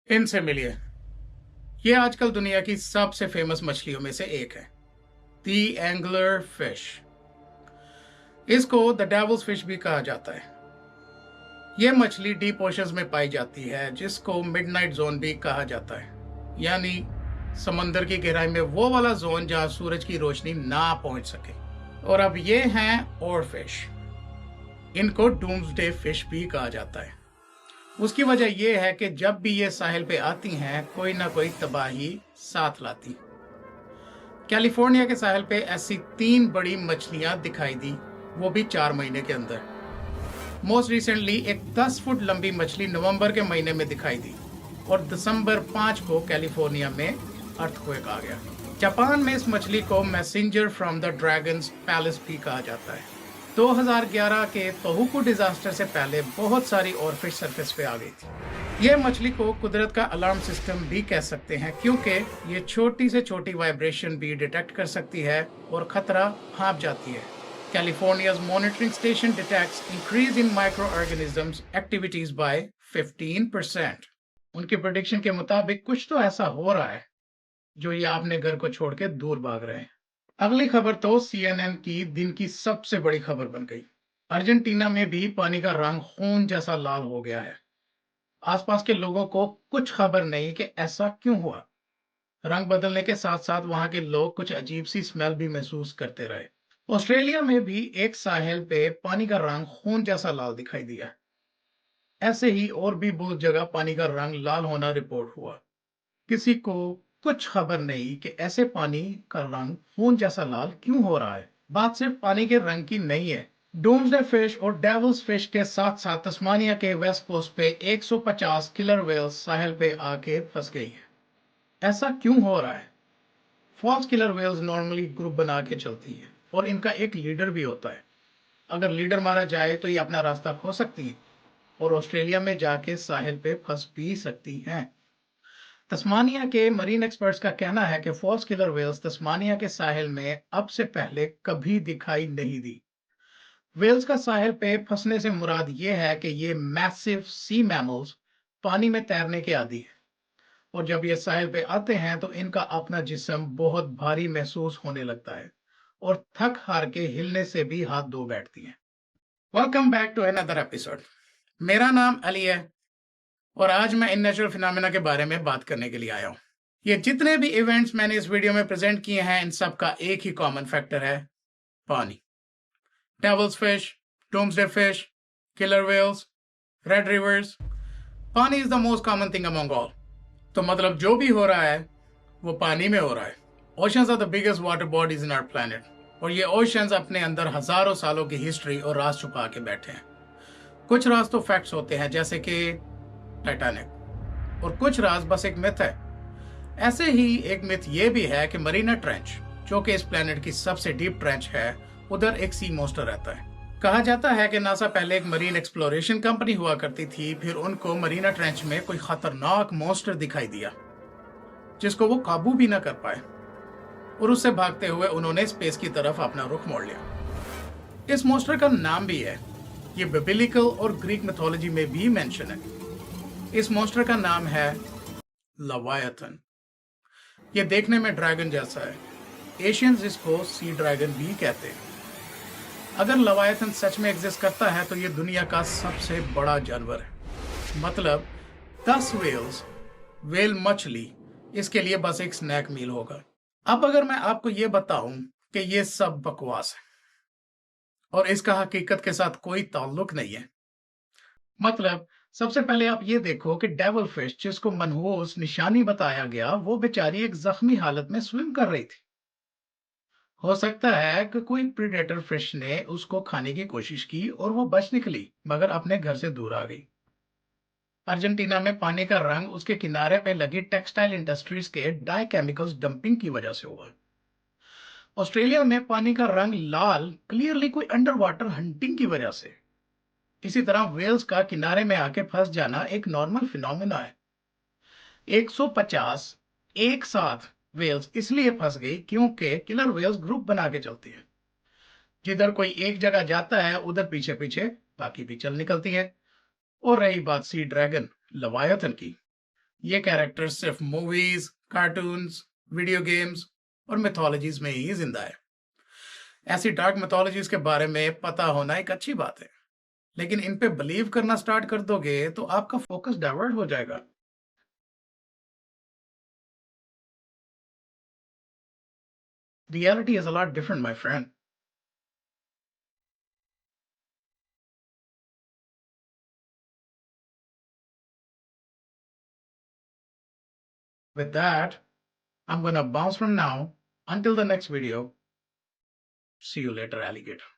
इनसे मिलिए। ये आजकल दुनिया की सबसे फेमस मछलियों में से एक है, दी एंगलर फिश। इसको द डेविल्स फिश भी कहा जाता है। यह मछली डीप ओशंस में पाई जाती है, जिसको मिडनाइट जोन भी कहा जाता है, यानी समंदर की गहराई में वो वाला जोन जहां सूरज की रोशनी ना पहुंच सके। और अब ये हैं और फिश। इनको डूम्सडे फिश भी कहा जाता है। उसकी वजह यह है कि जब भी ये साहिल पे आती हैं, कोई ना कोई तबाही साथ लाती। कैलिफोर्निया के साहिल पे ऐसी 3 बड़ी मछलियां दिखाई दी, वो भी 4 महीने के अंदर। मोस्ट रिसेंटली एक 10 फुट लंबी मछली नवंबर के महीने में दिखाई दी, और दिसंबर 5 को कैलिफोर्निया में अर्थक्वेक आ गया। जापान में इस मछली को messenger from the dragons palace भी कहा जाता है। 2011 के तोहोकू डिजास्टर से पहले बहुत सारी और फिश सरफेस पे आ गई थी। यह मछली को कुदरत का अलार्म सिस्टम भी कह सकते हैं, क्योंकि ये छोटी से छोटी वाइब्रेशन भी डिटेक्ट कर सकती है और खतरा भाप जाती है। कैलिफोर्निया's monitoring station detects increase in microorganisms activities by 15%। उनकी प्रेडिक्शन के मुताबिक कुछ तो ऐसा हो रहा है जो ये आपने घर को छोड़ के दूर भाग रहे हैं। अगली खबर तो सीएनएन की दिन की सबसे बड़ी खबर बन गई। अर्जेंटीना में भी पानी का रंग खून जैसा लाल हो गया है। आसपास के लोगों को कुछ खबर नहीं कि ऐसा क्यों हुआ। रंग बदलने के साथ साथ वहां के लोग कुछ अजीब सी स्मेल भी महसूस करते रहे। ऑस्ट्रेलिया में भी एक साहिल पे पानी का रंग खून जैसा लाल दिखाई दिया। ऐसे ही और भी बहुत जगह पानी का रंग लाल होना रिपोर्ट हुआ। किसी को कुछ खबर नहीं कि ऐसे पानी का रंग खून जैसा लाल क्यों हो रहा है। बात सिर्फ पानी के रंग की नहीं है। डूम्सडे फिश और डेविल्स फिश के साथ साथ तस्मानिया के वेस्ट कोस्ट पे 150 किलर व्हेल्स साहिल पे आके फंस गई है। ऐसा क्यों हो रहा है? False killer whales normally group बना के चलती है और इनका एक लीडर भी होता है। अगर लीडर मारा जाए तो ये अपना रास्ता खो सकती है और ऑस्ट्रेलिया में जाके साहिल पे फंस भी सकती हैं। तस्मानिया के मरीन एक्सपर्ट्स का कहना है कि फॉल्स किलर व्हेल्स तस्मानिया के साहिल में अब से पहले कभी दिखाई नहीं दी। व्हेल्स का साहिल पे फंसने से मुराद ये है कि ये मैसिव सी मैमल्स पानी में तैरने के आदी है, और जब ये साहिल पे आते हैं तो इनका अपना जिस्म बहुत भारी महसूस होने लगता है और थक हार के हिलने से भी हाथ धो बैठती हैं। Welcome back to another episode. मेरा नाम अली है और आज मैं इन नेचुरल फिनोमेना के बारे में बात करने के लिए आया हूँ। ये जितने भी इवेंट्स मैंने इस वीडियो में प्रेजेंट किए हैं, इन सब का एक ही कॉमन फैक्टर है, पानी। Devil's fish, doomsday fish, killer whales, red rivers, पानी is the most common thing among all. तो मतलब जो भी हो रहा है वो पानी में हो रहा है। Oceans are the biggest water bodies in our planet, और ये ओशंस अपने अंदर हजारों सालों की हिस्ट्री और राज छुपा के बैठे हैं। कुछ राज तो फैक्ट्स होते हैं, जैसे कि टाइटैनिक, और कुछ राज बस एक मिथ है। ऐसे ही एक मिथ ये भी है कि मरीना ट्रेंच, जो कि इस प्लेनेट की सबसे डीप ट्रेंच है, उधर एक सी मॉन्स्टर रहता है। कहा जाता है कि नासा पहले एक मरीन एक्सप्लोरेशन कंपनी हुआ करती थी, फिर उनको मरीना ट्रेंच में कोई खतरनाक मॉन्स्टर दिखाई दिया जिसको वो काबू भी ना कर पाए, और उससे भागते हुए उन्होंने स्पेस की तरफ अपना रुख मोड़ लिया। इस मॉन्स्टर का नाम भी है, ये बिब्लिकल और ग्रीक मिथोलॉजी में भी मेंशन है। इस मॉन्स्टर का नाम है लवायथन। ये देखने में ड्रैगन जैसा है। एशियंस इसको सी ड्रैगन भी कहते हैं। अगर लवायथन सच में एग्जिस्ट करता है तो ये दुनिया का सबसे बड़ा जानवर है। मतलब 10 वेल्स, वेल मछली, इसके लिए बस एक स्नैक मील होगा। अब अगर मैं आपको ये बताऊं कि ये सब बकवास है और इसका हकीकत के साथ कोई ताल्लुक नहीं है, मतलब सबसे पहले आप ये देखो कि डेविल फिश, जिसको मनहूस निशानी बताया गया, वो बेचारी एक जख्मी हालत में स्विम कर रही थी। हो सकता है कि कोई प्रीडेटर फिश ने उसको खाने की कोशिश की और वो बच निकली, मगर अपने घर से दूर आ गई। अर्जेंटीना में पानी का रंग उसके किनारे पे लगी टेक्सटाइल इंडस्ट्रीज के डाई केमिकल्स डंपिंग की वजह से हुआ। ऑस्ट्रेलिया में पानी का रंग लाल क्लियरली कोई अंडर वाटर हंटिंग की वजह से। इसी तरह वेल्स का किनारे में आके फंस जाना एक नॉर्मल फिनोमेना है। 150 एक साथ वेल्स इसलिए फंस गई क्योंकि किलर वेल्स ग्रुप बना के चलती है। जिधर कोई एक जगह जाता है उधर पीछे पीछे बाकी भी चल निकलती है। और रही बात सी ड्रैगन लवायतन की, ये कैरेक्टर्स सिर्फ मूवीज, कार्टून्स, वीडियो गेम्स और मिथोलॉजीज में ही जिंदा है। ऐसी डार्क मिथोलॉजीज के बारे में पता होना एक अच्छी बात है, लेकिन इन पे बिलीव करना स्टार्ट कर दोगे तो आपका फोकस डाइवर्ट हो जाएगा। Reality is a lot different, my friend. With that, I'm gonna bounce from now. Until the next video, see you later, alligator.